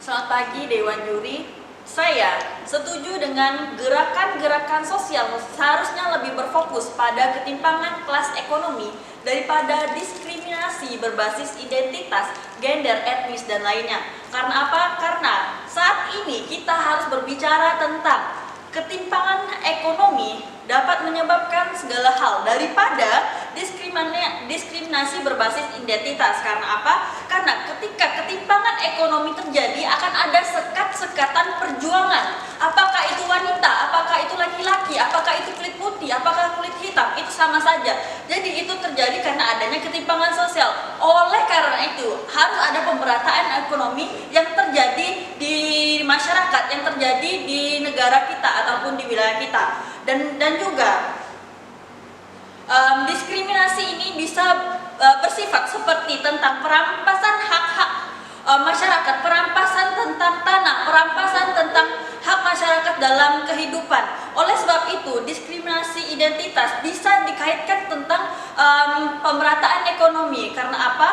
Selamat pagi Dewan Juri. Saya setuju dengan gerakan-gerakan sosial seharusnya lebih berfokus pada ketimpangan kelas ekonomi daripada diskriminasi berbasis identitas, gender, etnis, dan lainnya. Karena apa? Karena saat ini kita harus berbicara tentang ketimpangan ekonomi dapat menyebabkan segala hal daripada diskriminasi berbasis identitas. Karena apa? Karena ketika ketimpangan ekonomi terjadi akan ada sekat-sekatan perjuangan. Apakah itu wanita, apakah itu laki-laki, apakah itu kulit putih, apakah kulit hitam, itu sama saja. Jadi itu terjadi karena adanya ketimpangan sosial. Oleh karena itu harus ada pemerataan ekonomi yang terjadi di masyarakat, yang terjadi di negara kita ataupun di wilayah kita. Dan juga diskriminasi ini bisa bersifat seperti tentang perampasan hak-hak masyarakat, perampasan tentang tanah, perampasan tentang hak masyarakat dalam kehidupan. Oleh sebab itu, diskriminasi identitas bisa dikaitkan tentang pemerataan ekonomi. Karena apa?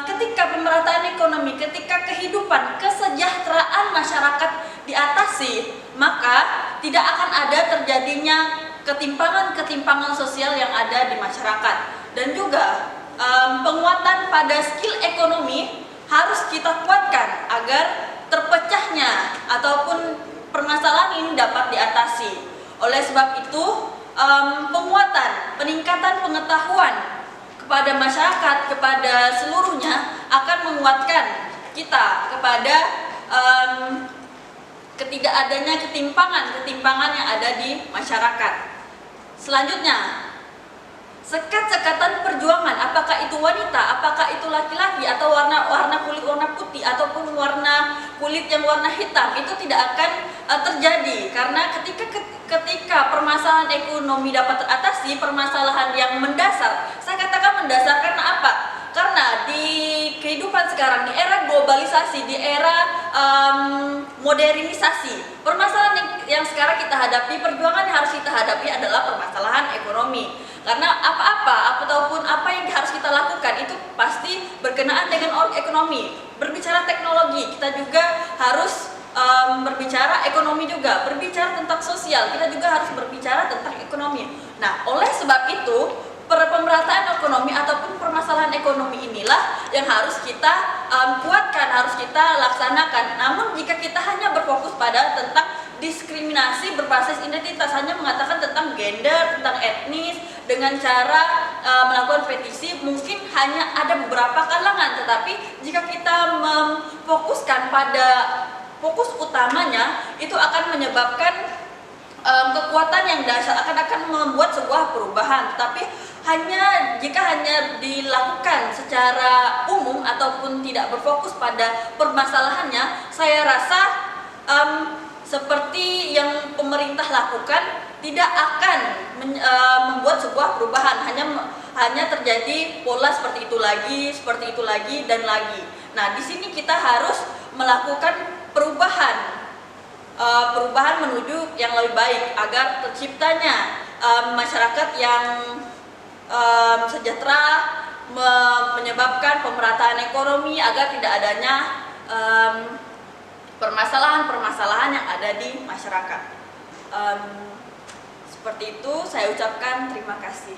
Ketika pemerataan ekonomi, ketika kehidupan, kesejahteraan masyarakat diatasi, maka tidak akan ada terjadinya ketimpangan-ketimpangan sosial yang ada di masyarakat. Dan juga penguatan pada skill ekonomi harus kita kuatkan agar terpecahnya ataupun permasalahan ini dapat diatasi. Oleh sebab itu, peningkatan pengetahuan kepada masyarakat, kepada seluruhnya akan menguatkan kita kepada ketidakadanya ketimpangan yang ada di masyarakat. Selanjutnya, sekat-sekatan perjuangan, apakah itu wanita, apakah itu laki-laki, atau warna kulit warna putih ataupun warna kulit yang warna hitam, itu tidak akan terjadi. Karena ketika permasalahan ekonomi dapat teratasi, permasalahan yang mendasar, saya katakan mendasar karena apa? Karena di kehidupan sekarang, di era globalisasi, di era modernisasi, permasalahan yang sekarang kita hadapi, perjuangan yang harus kita hadapi adalah permasalahan ekonomi. Karena ataupun apa yang harus kita lakukan itu pasti berkenaan dengan ekonomi. Berbicara teknologi, kita juga harus berbicara ekonomi juga. Berbicara tentang sosial, kita juga harus berbicara tentang ekonomi. Nah, oleh sebab itu, pemerataan ekonomi ataupun permasalahan ekonomi inilah yang harus kita kuatkan, harus kita laksanakan. Namun jika kita hanya berfokus pada tentang diskriminasi berbasis identitas, hanya mengatakan tentang gender, tentang etnis, dengan cara melakukan petisi, mungkin hanya ada beberapa kalangan. Tetapi jika kita memfokuskan pada fokus utamanya, itu akan menyebabkan kekuatan yang dasar, akan membuat sebuah perubahan. Tapi jika hanya dilakukan secara umum ataupun tidak berfokus pada permasalahannya, saya rasa seperti yang pemerintah lakukan tidak akan membuat sebuah perubahan. Hanya terjadi pola seperti itu lagi dan lagi. Nah, di sini kita harus melakukan perubahan menuju yang lebih baik agar terciptanya masyarakat yang sejahtera, menyebabkan pemerataan ekonomi agar tidak adanya permasalahan-permasalahan yang ada di masyarakat. Seperti itu, saya ucapkan terima kasih.